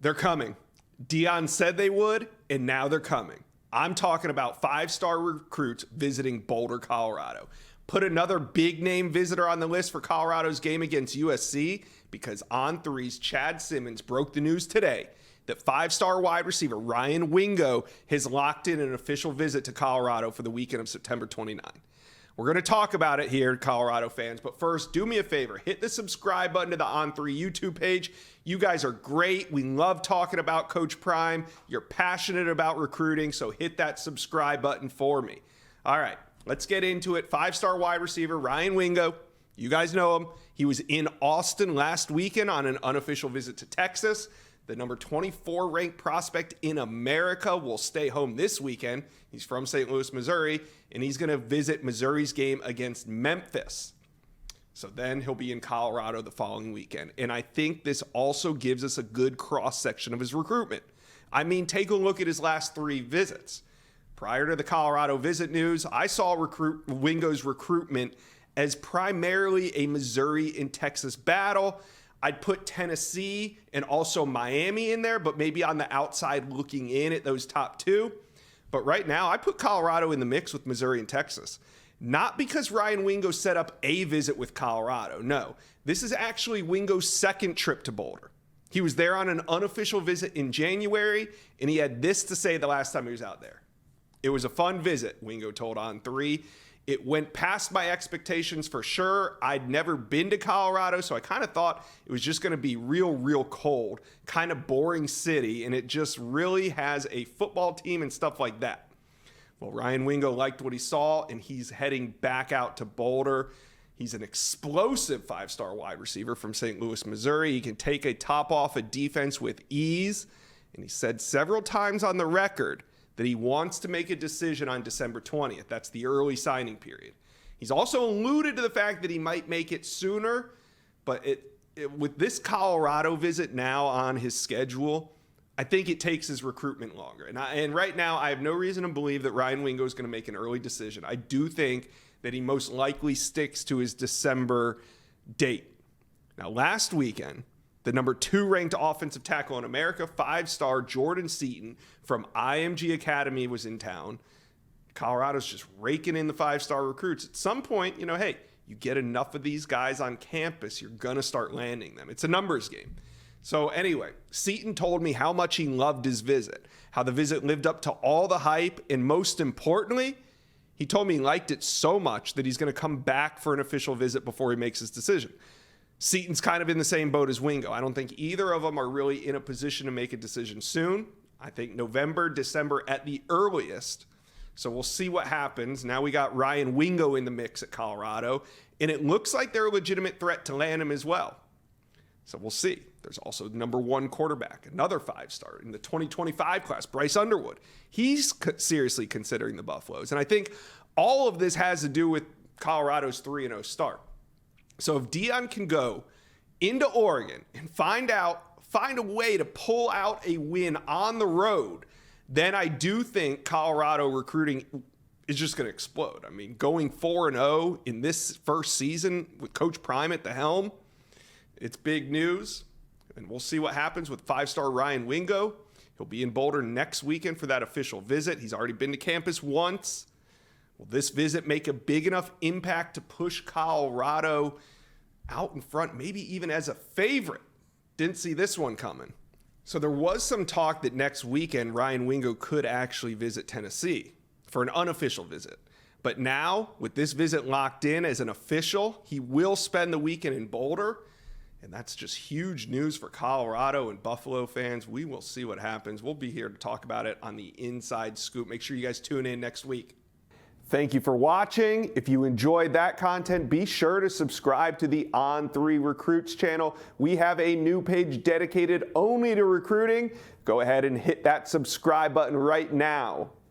They're coming. Deion said they would, and now they're coming. I'm talking about five-star recruits visiting Boulder, Colorado. Put another big-name visitor on the list for Colorado's game against USC because On3's Chad Simmons broke the news today that five-star wide receiver Ryan Wingo has locked in an official visit to Colorado for the weekend of September 29. We're going to talk about it here, Colorado fans, but first, do me a favor. Hit the subscribe button to the On3 YouTube page. You guys are great. We love talking about Coach Prime. You're passionate about recruiting, so hit that subscribe button for me. All right, let's get into it. Five-star wide receiver Ryan Wingo. You guys know him. He was in Austin last weekend on an unofficial visit to Texas. The number 24 ranked prospect in America will stay home this weekend. He's from St. Louis, Missouri, and he's going to visit Missouri's game against Memphis. So then he'll be in Colorado the following weekend. And I think this also gives us a good cross-section of his recruitment. I mean, take a look at his last three visits. Prior to the Colorado visit news, I saw Wingo's recruitment as primarily a Missouri and Texas battle. I'd put Tennessee and also Miami in there, but maybe on the outside looking in at those top two. But right now, I put Colorado in the mix with Missouri and Texas. Not because Ryan Wingo set up a visit with Colorado. No, this is actually Wingo's second trip to Boulder. He was there on an unofficial visit in January, and he had this to say the last time he was out there. It was a fun visit, Wingo told On3. It went past my expectations for sure. I'd never been to Colorado, so I kind of thought it was just going to be real cold, kind of boring city, and it just really has a football team and stuff like that. Well, Ryan Wingo liked what he saw, and he's heading back out to Boulder. He's an explosive five-star wide receiver from St. Louis, Missouri. He can take a top off a defense with ease, and he said several times on the record that he wants to make a decision on December 20th. That's the early signing period. He's also alluded to the fact that he might make it sooner, but with this Colorado visit now on his schedule, I think it takes his recruitment longer. And right now, I have no reason to believe that Ryan Wingo is going to make an early decision. I do think that he most likely sticks to his December date. Now, last weekend, the number 2 ranked offensive tackle in America, five-star Jordan Seaton from IMG Academy was in town. Colorado's just raking in the five-star recruits. At some point, hey, you get enough of these guys on campus, you're going to start landing them. It's a numbers game. So anyway, Seaton told me how much he loved his visit, how the visit lived up to all the hype, and most importantly, he told me he liked it so much that he's going to come back for an official visit before he makes his decision. Seaton's kind of in the same boat as Wingo. I don't think either of them are really in a position to make a decision soon. I think November, December at the earliest. So we'll see what happens. Now we got Ryan Wingo in the mix at Colorado, and it looks like they're a legitimate threat to land him as well. So we'll see. There's also the number 1 quarterback, another five-star in the 2025 class, Bryce Underwood. He's seriously considering the Buffaloes. And I think all of this has to do with Colorado's 3-0 start. So if Deion can go into Oregon and find a way to pull out a win on the road, then I do think Colorado recruiting is just going to explode. I mean, going 4-0 in this first season with Coach Prime at the helm, it's big news. And we'll see what happens with five-star Ryan Wingo. He'll be in Boulder next weekend for that official visit. He's already been to campus once. Will this visit make a big enough impact to push Colorado out in front, maybe even as a favorite? Didn't see this one coming. So there was some talk that next weekend Ryan Wingo could actually visit Tennessee for an unofficial visit. But now, with this visit locked in as an official, he will spend the weekend in Boulder. And that's just huge news for Colorado and Buffalo fans. We will see what happens. We'll be here to talk about it on the Inside Scoop. Make sure you guys tune in next week. Thank you for watching. If you enjoyed that content, be sure to subscribe to the On3 Recruits channel. We have a new page dedicated only to recruiting. Go ahead and hit that subscribe button right now.